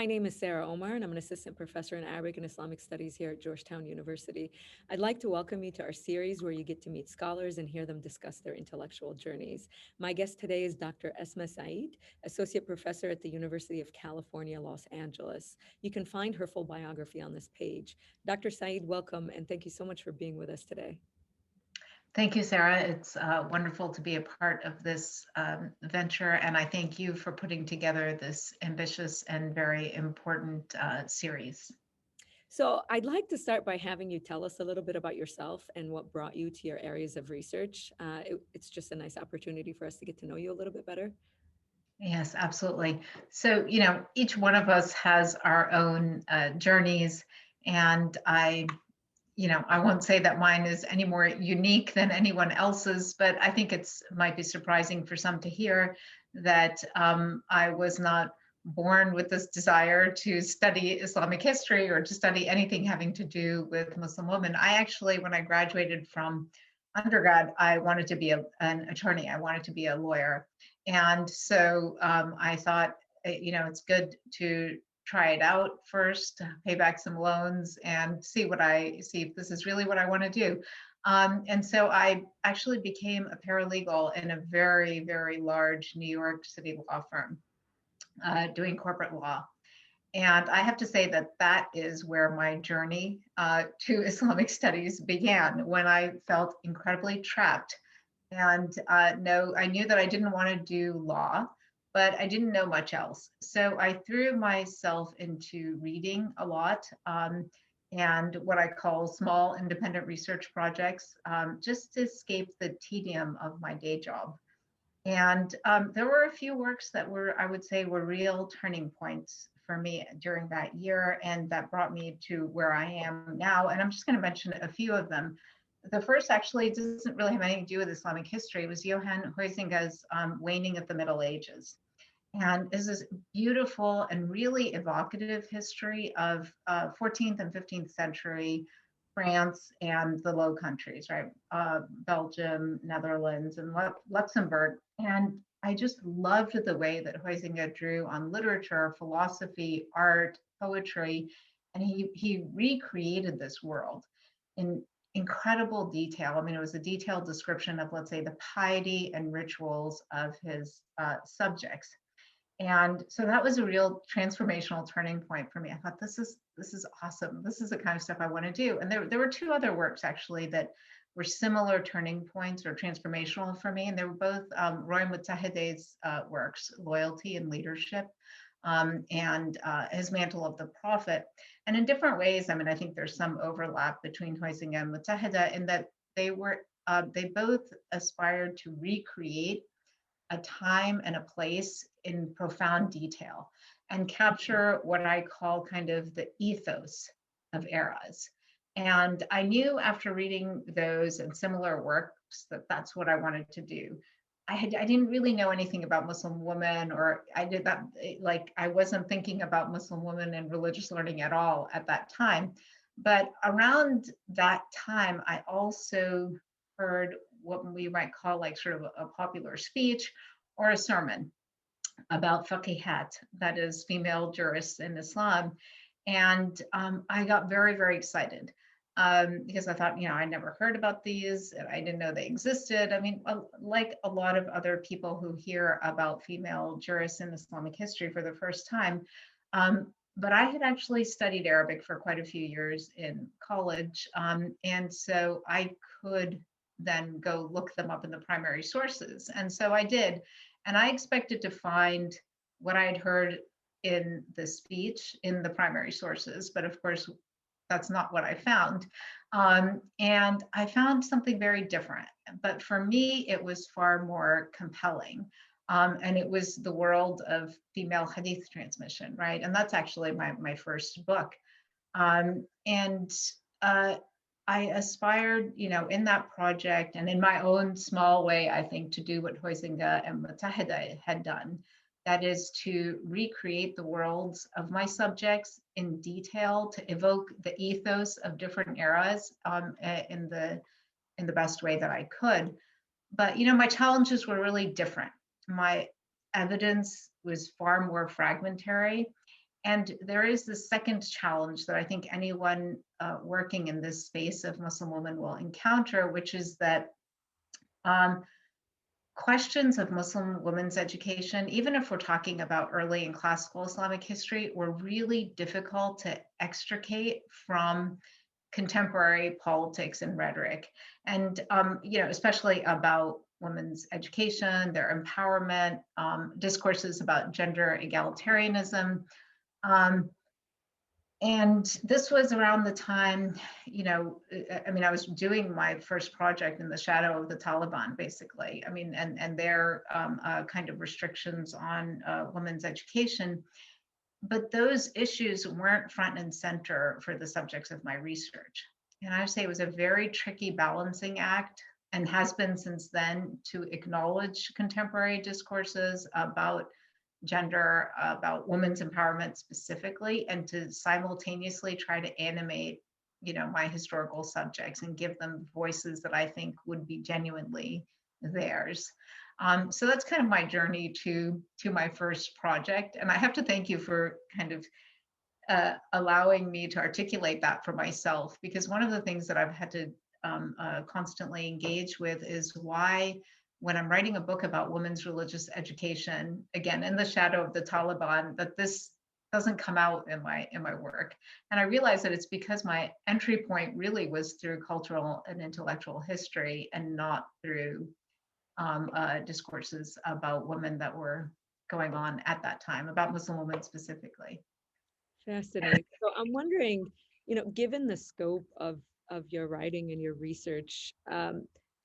My name is Sarah Omar, and I'm an assistant professor in Arabic and Islamic Studies here at Georgetown University. I'd like to welcome you to our series where you get to meet scholars and hear them discuss their intellectual journeys. My guest today is Dr. Asma Sayeed, associate professor at the University of California, Los Angeles. You can find her full biography on this page. Dr. Sayeed, welcome, and thank you so much for being with us today. Thank you, Sarah. It's wonderful to be a part of this venture, and I thank you for putting together this ambitious and very important series. So, I'd like to start by having you tell us a little bit about yourself and what brought you to your areas of research. It's just a nice opportunity for us to get to know you a little bit better. Yes, absolutely. So, each one of us has our own journeys, and I won't say that mine is any more unique than anyone else's, but I think it's might be surprising for some to hear that I was not born with this desire to study Islamic history or to study anything having to do with Muslim women. I actually, when I graduated from undergrad, I wanted to be an attorney. I wanted to be a lawyer. And so I thought, it's good to try it out first, pay back some loans, and see if this is really what I want to do. And so I actually became a paralegal in a very, very large New York City law firm, doing corporate law. And I have to say that that is where my journey to Islamic studies began, when I felt incredibly trapped. And no, I knew that I didn't want to do law, but I didn't know much else. So I threw myself into reading a lot, and what I call small independent research projects, just to escape the tedium of my day job. And there were a few works that I would say, were real turning points for me during that year, and that brought me to where I am now. And I'm just going to mention a few of them. The first actually doesn't really have anything to do with Islamic history. It was Johann Huizinga's Waning of the Middle Ages. And this is beautiful and really evocative history of 14th and 15th century France and the Low Countries, right? Belgium, Netherlands, and Luxembourg. And I just loved the way that Huizinga drew on literature, philosophy, art, poetry, and he recreated this world in incredible detail. I mean, it was a detailed description of, let's say, the piety and rituals of his subjects. And so that was a real transformational turning point for me. I thought, this is awesome. This is the kind of stuff I want to do. And there were two other works actually that were similar turning points or transformational for me. And they were both Roy Mutahideh's works, Loyalty and Leadership, and his Mantle of the Prophet. And in different ways, I mean, I think there's some overlap between Huizinga and Mutahideh in that they both aspired to recreate a time and a place in profound detail and capture what I call kind of the ethos of eras. And I knew after reading those and similar works that that's what I wanted to do. I didn't really know anything about Muslim women, or I did that, like, I wasn't thinking about Muslim women and religious learning at all at that time. But around that time, I also heard what we might call like sort of a popular speech or a sermon about faqihat, that is female jurists in Islam. And I got very, very excited because I thought, I never heard about these. I didn't know they existed. I mean, like a lot of other people who hear about female jurists in Islamic history for the first time. But I had actually studied Arabic for quite a few years in college. And so I could then go look them up in the primary sources. And so I did. And I expected to find what I had heard in the speech in the primary sources. But of course, that's not what I found. And I found something very different. But for me, it was far more compelling. And it was the world of female hadith transmission, right? And that's actually my first book. And I aspired, in that project and in my own small way, I think, to do what Huizinga and Mutahideh had done. That is to recreate the worlds of my subjects in detail, to evoke the ethos of different eras in the best way that I could. But my challenges were really different. My evidence was far more fragmentary, And there is the second challenge that I think anyone working in this space of Muslim women will encounter, which is that um, questions of Muslim women's education, even if we're talking about early and classical Islamic history, were really difficult to extricate from contemporary politics and rhetoric. And, especially about women's education, their empowerment, discourses about gender egalitarianism. Um, and this was around the time, I was doing my first project in the shadow of the Taliban, basically. I mean, and their kind of restrictions on women's education. But those issues weren't front and center for the subjects of my research. And I would say it was a very tricky balancing act, and has been since then, to acknowledge contemporary discourses about gender, about women's empowerment specifically, and to simultaneously try to animate, my historical subjects and give them voices that I think would be genuinely theirs. So that's kind of my journey to my first project, and I have to thank you for kind of allowing me to articulate that for myself, because one of the things that I've had to constantly engage with is why, when I'm writing a book about women's religious education, again in the shadow of the Taliban, that this doesn't come out in my work. And I realize that it's because my entry point really was through cultural and intellectual history, and not through discourses about women that were going on at that time, about Muslim women specifically. Fascinating. So I'm wondering, given the scope of your writing and your research,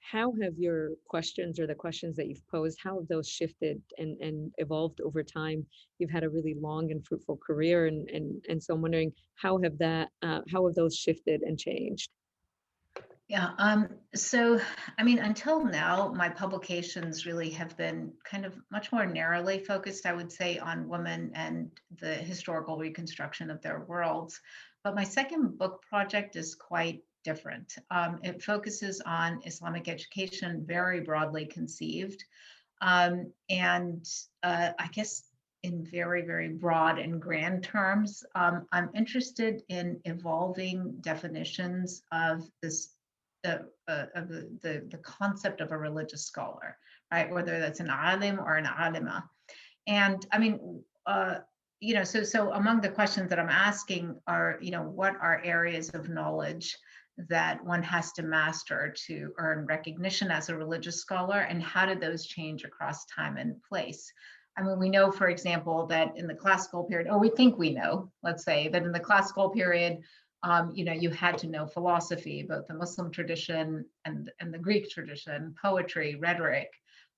how have your questions or the questions that you've posed, how have those shifted and evolved over time? You've had a really long and fruitful career, and so I'm wondering how have those shifted and changed? Yeah. So, I mean, until now, my publications really have been kind of much more narrowly focused, I would say, on women and the historical reconstruction of their worlds. But my second book project is quite different. It focuses on Islamic education, very broadly conceived. And I guess in very, very broad and grand terms, I'm interested in evolving definitions of this the concept of a religious scholar, right? Whether that's an alim or an alima. And I mean, so among the questions that I'm asking are, what are areas of knowledge that one has to master to earn recognition as a religious scholar, and how do those change across time and place? I mean, we know, for example, that in the classical period, or we think we know, let's say, that in the classical period, you had to know philosophy, both the Muslim tradition and the Greek tradition, poetry, rhetoric,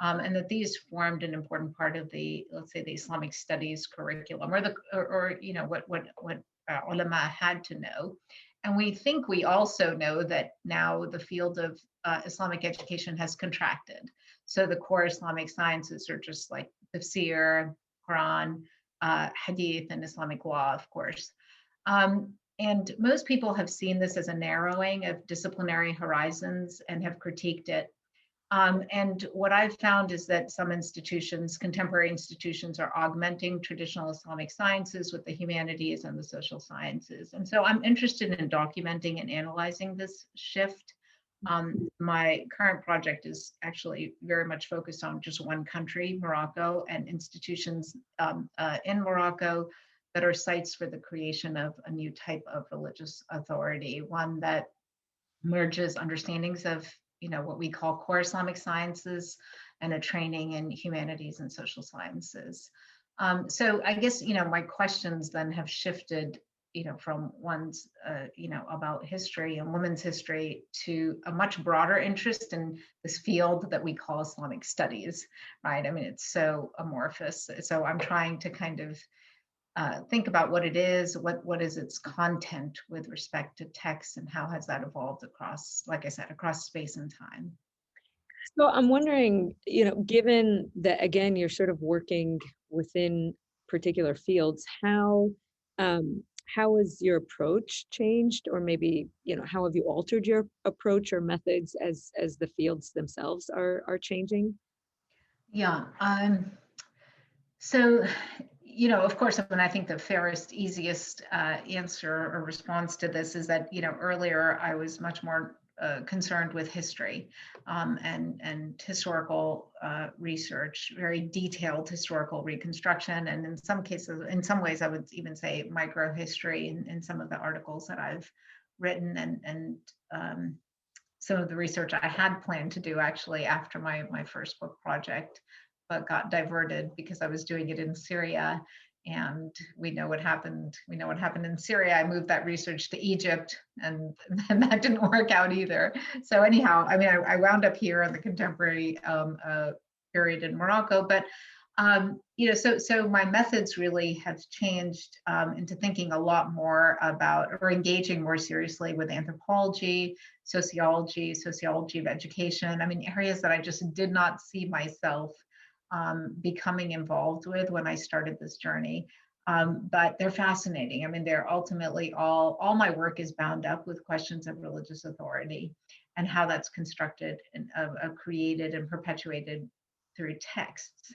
and that these formed an important part of the, let's say, the Islamic studies curriculum, or ulama had to know. And we think we also know that now the field of Islamic education has contracted. So the core Islamic sciences are just like tafsir, Quran, hadith, and Islamic law, of course. And most people have seen this as a narrowing of disciplinary horizons and have critiqued it. And what I've found is that some institutions, contemporary institutions, are augmenting traditional Islamic sciences with the humanities and the social sciences. And so I'm interested in documenting and analyzing this shift. My current project is actually very much focused on just one country, Morocco, and institutions in Morocco that are sites for the creation of a new type of religious authority, one that merges understandings of, what we call core Islamic sciences, and a training in humanities and social sciences. So I guess, my questions then have shifted, from one's, about history and women's history, to a much broader interest in this field that we call Islamic studies, right? I mean, it's so amorphous. So I'm trying to kind of think about what it is, what is its content with respect to text, and how has that evolved across, like I said, across space and time. So I'm wondering, given that again, you're sort of working within particular fields, how has your approach changed, or maybe, how have you altered your approach or methods as the fields themselves are changing? Yeah. So, of course, I mean, I think the fairest, easiest answer or response to this is that, earlier I was much more concerned with history and historical research, very detailed historical reconstruction, and in some cases, in some ways, I would even say microhistory in some of the articles that I've written, and some of the research I had planned to do actually after my first book project, but got diverted because I was doing it in Syria. And we know what happened. We know what happened in Syria. I moved that research to Egypt, and that didn't work out either. So anyhow, I mean, I wound up here in the contemporary period in Morocco, but so my methods really have changed into thinking a lot more about, or engaging more seriously with anthropology, sociology of education. I mean, areas that I just did not see myself becoming involved with when I started this journey. But they're fascinating. I mean, they're ultimately all my work is bound up with questions of religious authority and how that's constructed and created and perpetuated through texts.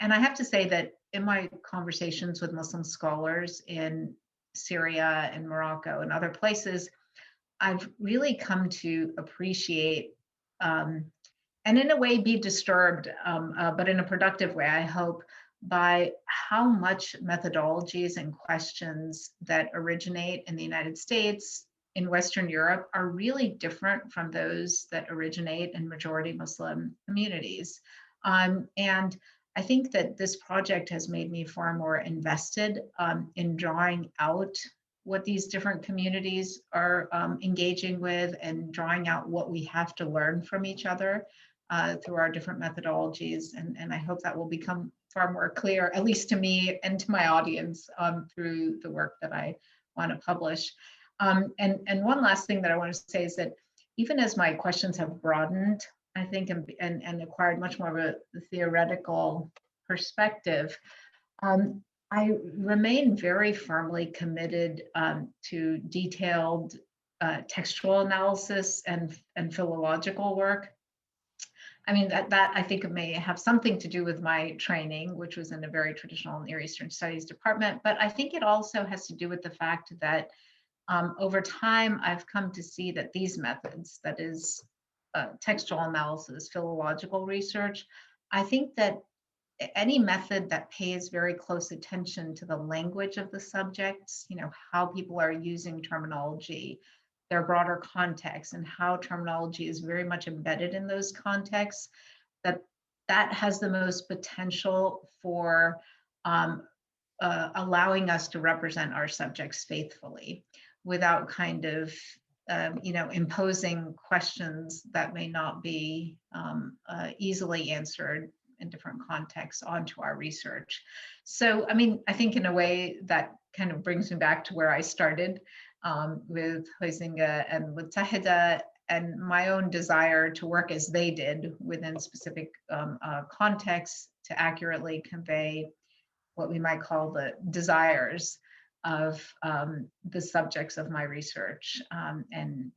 And I have to say that in my conversations with Muslim scholars in Syria and Morocco and other places, I've really come to appreciate and in a way be disturbed, but in a productive way, I hope, by how much methodologies and questions that originate in the United States, in Western Europe, are really different from those that originate in majority Muslim communities. And I think that this project has made me far more invested in drawing out what these different communities are engaging with and drawing out what we have to learn from each other through our different methodologies. And I hope that will become far more clear, at least to me and to my audience, through the work that I want to publish. And one last thing that I want to say is that even as my questions have broadened, I think, and acquired much more of a theoretical perspective, I remain very firmly committed to detailed textual analysis and philological work. I mean, that I think may have something to do with my training, which was in a very traditional Near Eastern Studies department, but I think it also has to do with the fact that over time, I've come to see that these methods, that is textual analysis, philological research, I think that any method that pays very close attention to the language of the subjects, how people are using terminology, their broader context, and how terminology is very much embedded in those contexts, that has the most potential for allowing us to represent our subjects faithfully without kind of imposing questions that may not be easily answered in different contexts onto our research. So, I mean, I think in a way that kind of brings me back to where I started with Huizinga and with Tahida, and my own desire to work as they did within specific contexts to accurately convey what we might call the desires of the subjects of my research, and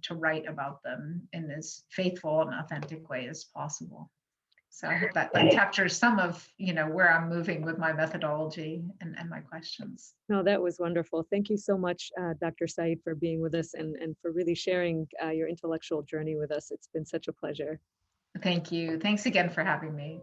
to write about them in as faithful and authentic way as possible. So I hope that captures some of where I'm moving with my methodology and my questions. No, that was wonderful. Thank you so much, Dr. Sayeed, for being with us and for really sharing your intellectual journey with us. It's been such a pleasure. Thank you. Thanks again for having me.